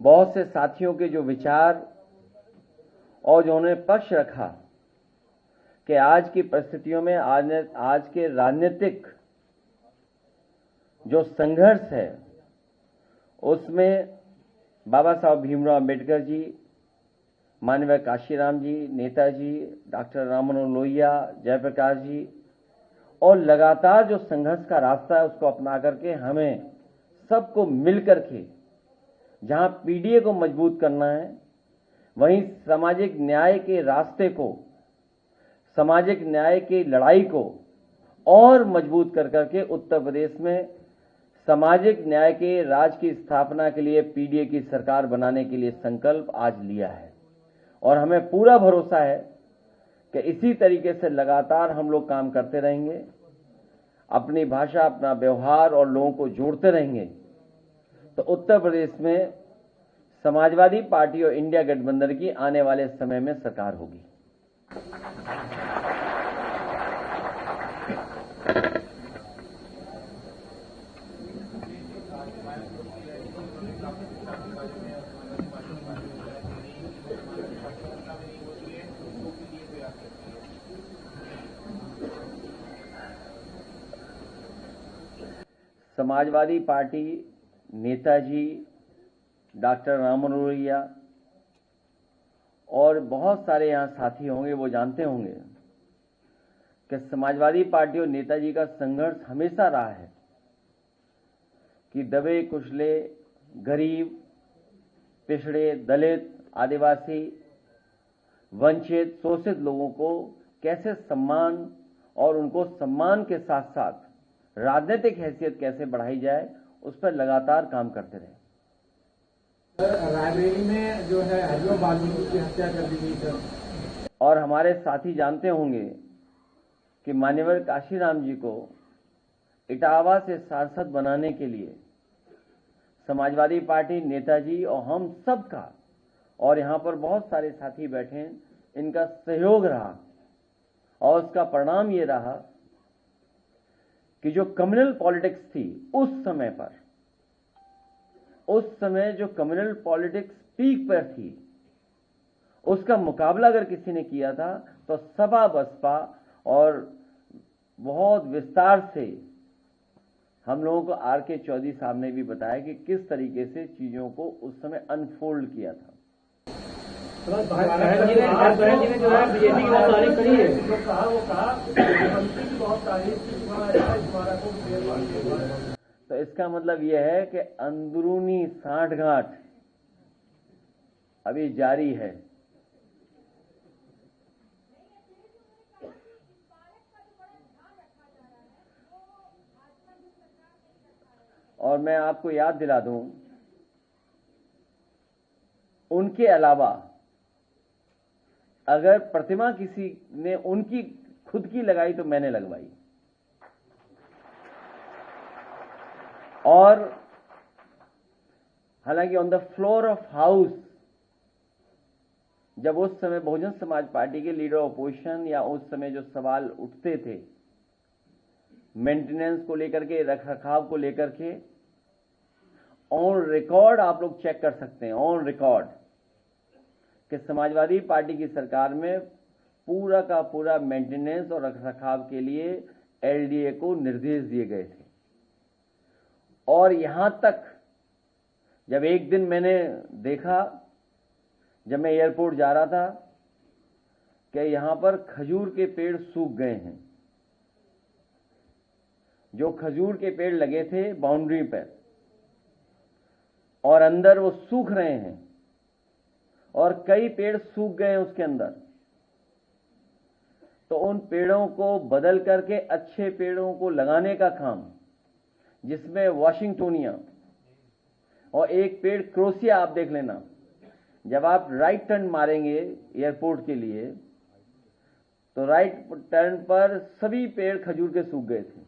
बहुत से साथियों के जो विचार और जो उन्होंने पक्ष रखा कि आज की परिस्थितियों में आज के राजनीतिक जो संघर्ष है उसमें बाबा साहब भीमराव अंबेडकर जी, माननीय काशीराम जी, नेताजी, डॉक्टर राम मनोहर लोहिया, जयप्रकाश जी और लगातार जो संघर्ष का रास्ता है उसको अपना करके हमें सबको मिलकर के जहां पीडीए को मजबूत करना है वहीं सामाजिक न्याय के रास्ते को, सामाजिक न्याय की लड़ाई को और मजबूत कर करके उत्तर प्रदेश में सामाजिक न्याय के राज की स्थापना के लिए पीडीए की सरकार बनाने के लिए संकल्प आज लिया है। और हमें पूरा भरोसा है कि इसी तरीके से लगातार हम लोग काम करते रहेंगे, अपनी भाषा, अपना व्यवहार और लोगों को जोड़ते रहेंगे तो उत्तर प्रदेश में समाजवादी पार्टी और इंडिया गठबंधन की आने वाले समय में सरकार होगी। समाजवादी पार्टी, नेताजी, डॉक्टर राम मनोहर लोहिया और बहुत सारे यहाँ साथी होंगे, वो जानते होंगे कि समाजवादी पार्टी और नेताजी का संघर्ष हमेशा रहा है कि दबे कुचले, गरीब, पिछड़े, दलित, आदिवासी, वंचित, शोषित लोगों को कैसे सम्मान और उनको सम्मान के साथ साथ राजनीतिक हैसियत कैसे बढ़ाई जाए उस पर लगातार काम करते रहे। रायबरेली में जो है हरिओम वाल्मीकि की हत्या कर दी गई सर। और हमारे साथी जानते होंगे कि माननीय काशीराम जी को इटावा से सांसद बनाने के लिए समाजवादी पार्टी, नेताजी और हम सब का, और यहां पर बहुत सारे साथी बैठे हैं, इनका सहयोग रहा और उसका परिणाम ये रहा कि जो कम्युनल पॉलिटिक्स थी उस समय जो कम्युनल पॉलिटिक्स पीक पर थी उसका मुकाबला अगर किसी ने किया था तो सपा बसपा, और बहुत विस्तार से हम लोगों को आर.के. चौधरी साहब ने भी बताया कि किस तरीके से चीजों को उस समय अनफोल्ड किया था। बहन जी ने जो है बीजेपी की बहुत तारीफ करी है, जो कहा वो कहा मुख्यमंत्री की बहुत तारीफ की। तो इसका मतलब यह है कि अंदरूनी सांठगांठ अभी जारी है। और मैं आपको याद दिला दूं, उनके अलावा अगर प्रतिमा किसी ने उनकी खुद की लगाई तो मैंने लगवाई। और हालांकि on the floor of house जब उस समय बहुजन समाज पार्टी के लीडर ऑपोजिशन या उस समय जो सवाल उठते थे मेंटेनेंस को लेकर के, रखरखाव को लेकर के, ऑन रिकॉर्ड आप लोग चेक कर सकते हैं, ऑन रिकॉर्ड कि समाजवादी पार्टी की सरकार में पूरा का पूरा मेंटेनेंस और रखरखाव के लिए एलडीए को निर्देश दिए गए थे। और यहां तक जब एक दिन मैंने देखा, जब मैं एयरपोर्ट जा रहा था, कि यहां पर खजूर के पेड़ सूख गए हैं। जो खजूर के पेड़ लगे थे बाउंड्री पर और अंदर वो सूख रहे हैं और कई पेड़ सूख गए हैं उसके अंदर। तो उन पेड़ों को बदल करके अच्छे पेड़ों को लगाने का काम, जिसमें वाशिंगटोनिया और एक पेड़ क्रोसिया, आप देख लेना, जब आप राइट टर्न मारेंगे एयरपोर्ट के लिए तो राइट टर्न पर सभी पेड़ खजूर के सूख गए थे।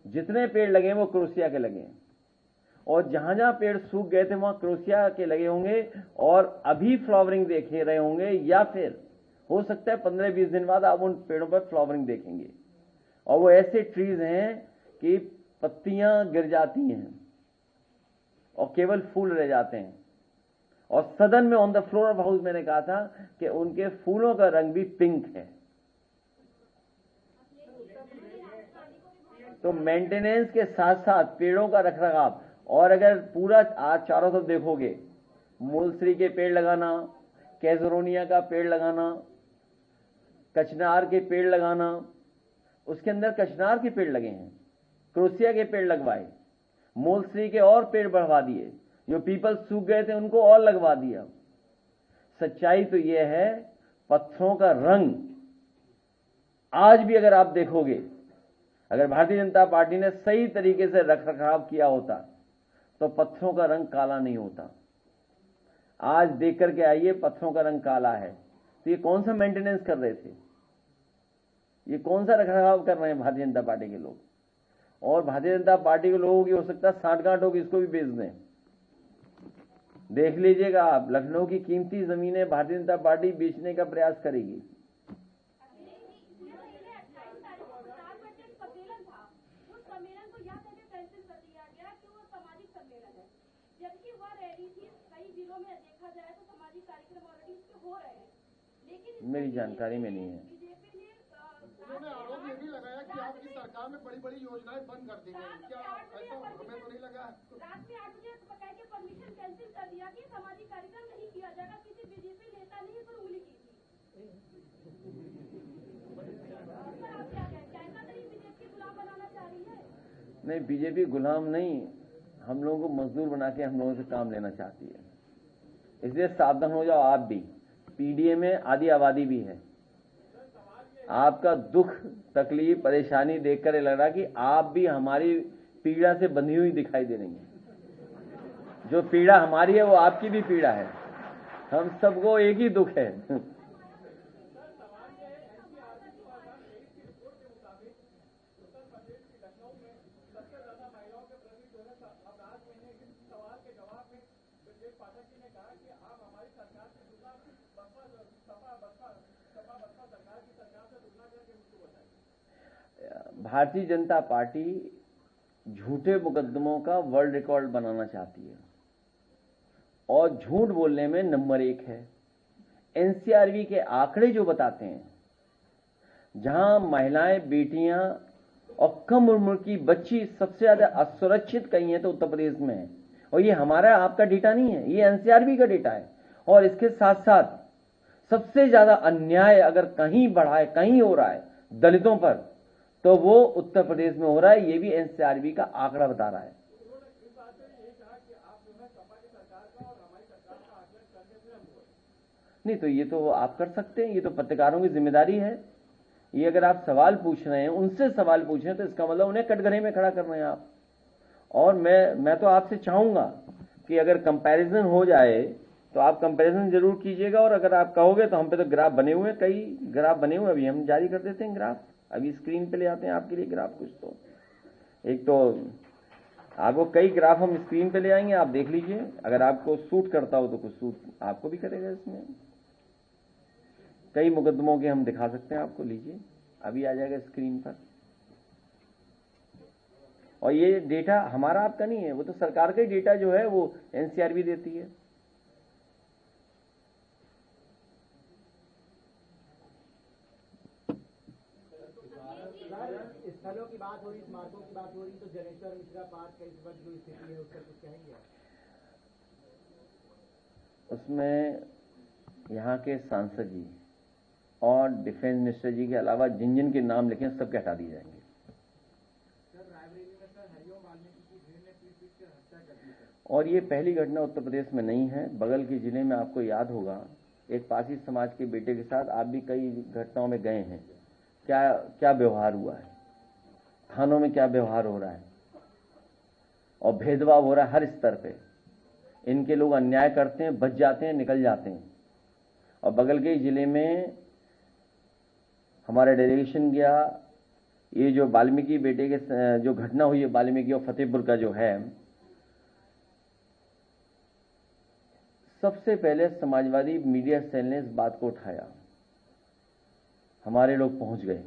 जितने पेड़ लगे वो क्रोसिया के लगे, और जहां जहां पेड़ सूख गए थे वहां क्रोसिया के लगे होंगे और अभी फ्लावरिंग देख रहे होंगे, या फिर हो सकता है 15-20 दिन बाद आप उन पेड़ों पर फ्लावरिंग देखेंगे। और वो ऐसे ट्रीज हैं कि पत्तियां गिर जाती हैं, और केवल फूल रह जाते हैं। और सदन में on the floor of house मैंने कहा था कि उनके फूलों का रंग भी पिंक है। तो मेंटेनेंस के साथ साथ पेड़ों का रखरखाव, और अगर पूरा आज चारों तरफ देखोगे, मूलश्री के पेड़ लगाना, कैजरोनिया का पेड़ लगाना, कचनार के पेड़ लगाना, उसके अंदर कचनार के पेड़ लगे हैं, क्रोसिया के पेड़ लगवाए, मूलश्री के और पेड़ बढ़वा दिए, जो पीपल सूख गए थे उनको और लगवा दिया। सच्चाई तो यह है, पत्थरों का रंग आज भी अगर आप देखोगे, अगर भारतीय जनता पार्टी ने सही तरीके से रखरखाव किया होता तो पत्थरों का रंग काला नहीं होता। आज देख करके आइए, पत्थरों का रंग काला है। तो ये कौन सा मेंटेनेंस कर रहे थे, ये कौन सा रखरखाव कर रहे हैं भारतीय जनता पार्टी के लोग? और भारतीय जनता पार्टी के लोगों की हो सकता है साठगांठ होगी, इसको भी बेच दें। देख लीजिएगा आप, लखनऊ की कीमती जमीनें भारतीय जनता पार्टी बेचने का प्रयास करेगी। मेरी जानकारी में नहीं है। उन्होंने आरोप ये भी लगाया कि आपकी सरकार में बड़ी बड़ी योजनाएं बंद कर दी गई। क्या ऐसा हमें तो नहीं लगा? रात में 8 बजे बकायदे परमिशन कैंसिल कर दिया कि सामाजिक कार्यक्रम नहीं किया जाएगा। किसी बीजेपी नेता ने इस पर उंगली की थी। क्या ऐसा नहीं बीजेपी गुलाम बनाना चाह रही है? नहीं, बीजेपी गुलाम नहीं, हम लोगों को मजदूर बना के हम लोगों से काम लेना चाहती है। इसलिए सावधान हो जाओ आप भी। पीडीए में आधी आबादी भी है। आपका दुख, तकलीफ, परेशानी देखकर लग रहा कि आप भी हमारी पीड़ा से बंधी हुई दिखाई दे रही हैं। जो पीड़ा हमारी है वो आपकी भी पीड़ा है। हम सबको एक ही दुख है। भारतीय जनता पार्टी झूठे मुकदमों का वर्ल्ड रिकॉर्ड बनाना चाहती है और झूठ बोलने में नंबर 1 है। एनसीआरबी के आंकड़े जो बताते हैं, जहां महिलाएं, बेटियां और कम उम्र की बच्ची सबसे ज्यादा असुरक्षित कहीं है तो उत्तर प्रदेश में है। और ये हमारा आपका डेटा नहीं है, ये एनसीआरबी का डेटा है। और इसके साथ साथ सबसे ज्यादा अन्याय अगर कहीं बढ़ा है, कहीं हो रहा है दलितों पर, तो वो उत्तर प्रदेश में हो रहा है। ये भी एनसीआरबी का आंकड़ा बता रहा है। नहीं तो ये तो आप कर सकते हैं, ये तो पत्रकारों की जिम्मेदारी है। ये अगर आप सवाल पूछ रहे हैं, उनसे सवाल पूछ रहे हैं, तो इसका मतलब उन्हें कटघरे में खड़ा कर रहे हैं आप। और मैं तो आपसे चाहूंगा कि अगर कंपैरिजन हो जाए तो आप कंपैरिजन जरूर कीजिएगा। और अगर आप कहोगे तो हम पे तो ग्राफ बने हुए हैं, कई ग्राफ बने हुए, अभी हम जारी कर देते हैं ग्राफ। अभी स्क्रीन पे ले आते हैं आपके लिए ग्राफ कुछ। तो एक तो आपको कई ग्राफ हम स्क्रीन पे ले आएंगे, आप देख लीजिए। अगर आपको सूट करता हो तो कुछ सूट आपको भी करेगा। इसमें कई मुकदमों के हम दिखा सकते हैं आपको, लीजिए अभी आ जाएगा स्क्रीन पर। और ये डेटा हमारा आपका नहीं है, वो तो सरकार का ही डेटा जो है वो एनसीआरबी देती है। स्थलों की बात हो रही, स्मारकों की बात हो रही, तो जनेश्वर मिश्रा पार्क का इस वक्त जो स्थिति है उसका कुछ कहेंगे? उसमें यहाँ के सांसद जी और डिफेंस मिनिस्टर जी के अलावा जिन जिन के नाम लिखे हैं सबके हटा दिए जाएंगे। और ये पहली घटना उत्तर प्रदेश में नहीं है, बगल के जिले में आपको याद होगा एक पासी समाज के बेटे के साथ आप भी कई घटनाओं में गए हैं। क्या क्या व्यवहार हुआ है, थानों में क्या व्यवहार हो रहा है, और भेदभाव हो रहा है हर स्तर पे। इनके लोग अन्याय करते हैं, बच जाते हैं, निकल जाते हैं। और बगल के जिले में हमारा डेलीगेशन गया, ये जो वाल्मीकि बेटे के जो घटना हुई है वाल्मीकि और फतेहपुर का जो है, सबसे पहले समाजवादी मीडिया सेल ने इस बात को उठाया। हमारे लोग पहुंच गए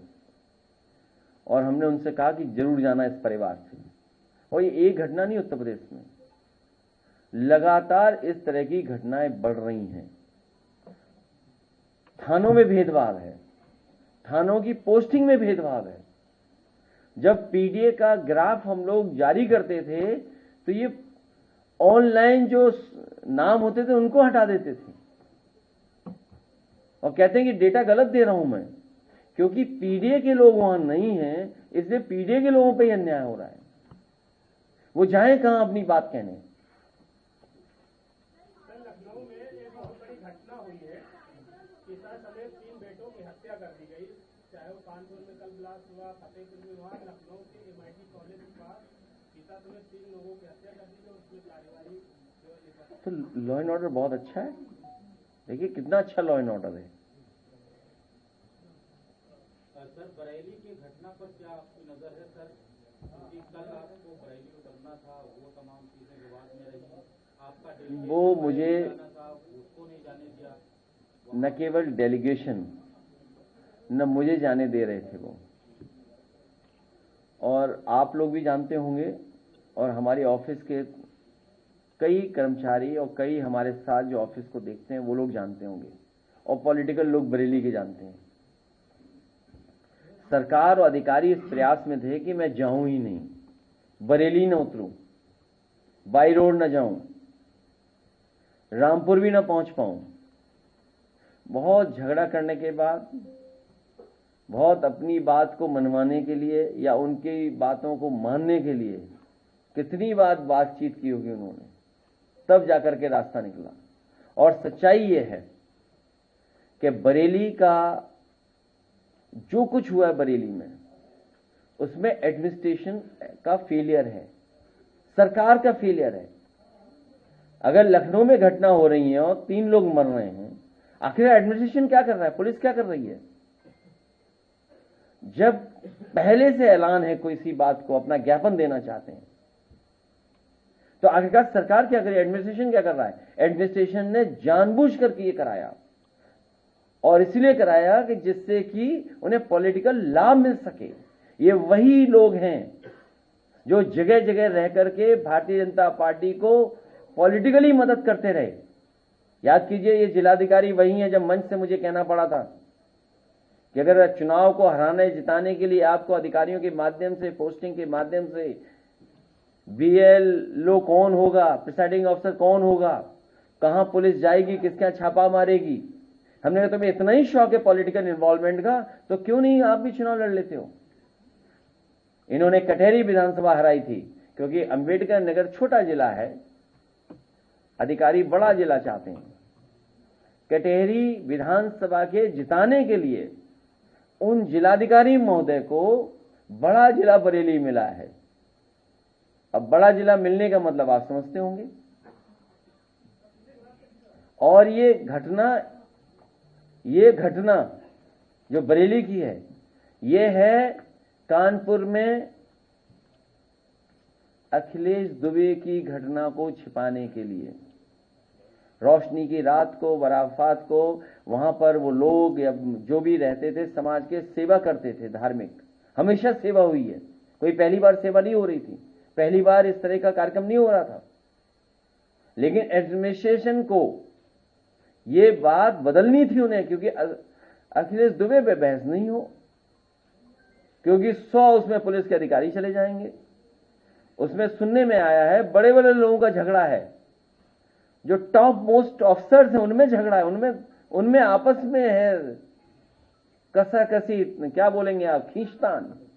और हमने उनसे कहा कि जरूर जाना इस परिवार से। और ये एक घटना नहीं उत्तर प्रदेश में, लगातार इस तरह की घटनाएं बढ़ रही हैं। थानों में भेदभाव है, थानों की पोस्टिंग में भेदभाव है। जब पीडीए का ग्राफ हम लोग जारी करते थे तो ये ऑनलाइन जो नाम होते थे उनको हटा देते थे और कहते हैं कि डेटा गलत दे रहा हूं मैं, क्योंकि पीडीए के लोग वहां नहीं हैं, इसलिए पीडीए के लोगों पे ही अन्याय हो रहा है। वो जाए कहां अपनी बात कहने। लखनऊ में एक बहुत बड़ी घटना हुई है, पिता समेत 3 बेटों की हत्या कर दी गई, चाहे वो कानपुर में कल ब्लास्ट हुआ, फतेहपुर में हुआ, लखनऊ के MIT कॉलेज के पास पिता समेत 3 लोगों की हत्या कर दी गई। उसमें कार्यवाही तो लॉ एंड ऑर्डर बहुत अच्छा है। देखिए कितना अच्छा लॉ एंड ऑर्डर है। सर बरेली की घटना पर क्या आपकी नजर है सर? क्योंकि कल आपको बरेली उतरना था, वो तमाम चीजें विवाद में रही, आपका वो मुझे था, उसको नहीं जाने दिया। न केवल डेलीगेशन, न मुझे जाने दे रहे थे वो, और आप लोग भी जानते होंगे और हमारे ऑफिस के कई कर्मचारी और कई हमारे साथ जो ऑफिस को देखते हैं वो लोग जानते होंगे, और पॉलिटिकल लोग बरेली के जानते हैं। सरकार और अधिकारी इस प्रयास में थे कि मैं जाऊं ही नहीं, बरेली न उतरूं, बाई रोड न जाऊं, रामपुर भी न पहुंच पाऊं। बहुत झगड़ा करने के बाद, बहुत अपनी बात को मनवाने के लिए या उनकी बातों को मानने के लिए कितनी बार बातचीत की होगी उन्होंने, तब जाकर के रास्ता निकला। और सच्चाई ये है कि बरेली का जो कुछ हुआ है बरेली में, उसमें एडमिनिस्ट्रेशन का फेलियर है, सरकार का फेलियर है। अगर लखनऊ में घटना हो रही है और 3 लोग मर रहे हैं, आखिर एडमिनिस्ट्रेशन क्या कर रहा है, पुलिस क्या कर रही है? जब पहले से ऐलान है कोई सी बात को अपना ज्ञापन देना चाहते हैं, तो आखिरकार सरकार क्या करे, एडमिनिस्ट्रेशन क्या कर रहा है? एडमिनिस्ट्रेशन ने जानबूझ करके ये कराया, और इसलिए कराया कि जिससे कि उन्हें पॉलिटिकल लाभ मिल सके। ये वही लोग हैं जो जगह जगह रह करके भारतीय जनता पार्टी को पॉलिटिकली मदद करते रहे। याद कीजिए, ये जिलाधिकारी वही है जब मंच से मुझे कहना पड़ा था कि अगर चुनाव को हराने जिताने के लिए आपको अधिकारियों के माध्यम से, पोस्टिंग के माध्यम से BLO कौन होगा, प्रिसाइडिंग ऑफिसर कौन होगा, कहां पुलिस जाएगी, किसके यहां छापा मारेगी। हमने कहा तुम्हें इतना ही शौक है पॉलिटिकल इन्वॉल्वमेंट का, तो क्यों नहीं आप भी चुनाव लड़ लेते हो। इन्होंने कटहरी विधानसभा हराई थी, क्योंकि अंबेडकर नगर छोटा जिला है, अधिकारी बड़ा जिला चाहते हैं। कटहरी विधानसभा के जिताने के लिए उन जिलाधिकारी महोदय को बड़ा जिला बरेली मिला है। अब बड़ा जिला मिलने का मतलब आप समझते होंगे। और ये घटना जो बरेली की है, ये है कानपुर में अखिलेश दुबे की घटना को छिपाने के लिए। रोशनी की रात को, बराफात को, वहां पर वो लोग या जो भी रहते थे समाज के सेवा करते थे, धार्मिक, हमेशा सेवा हुई है, कोई पहली बार सेवा नहीं हो रही थी, पहली बार इस तरह का कार्यक्रम नहीं हो रहा था। लेकिन एडमिनिस्ट्रेशन को ये बात बदलनी थी उन्हें, क्योंकि अखिलेश दुबे पे बहस नहीं हो, क्योंकि 100 उसमें पुलिस के अधिकारी चले जाएंगे। उसमें सुनने में आया है बड़े बड़े लोगों का झगड़ा है, जो टॉप मोस्ट ऑफिसर्स हैं उनमें झगड़ा है, उनमें आपस में है कसा कसी, क्या बोलेंगे आप, खींचतान।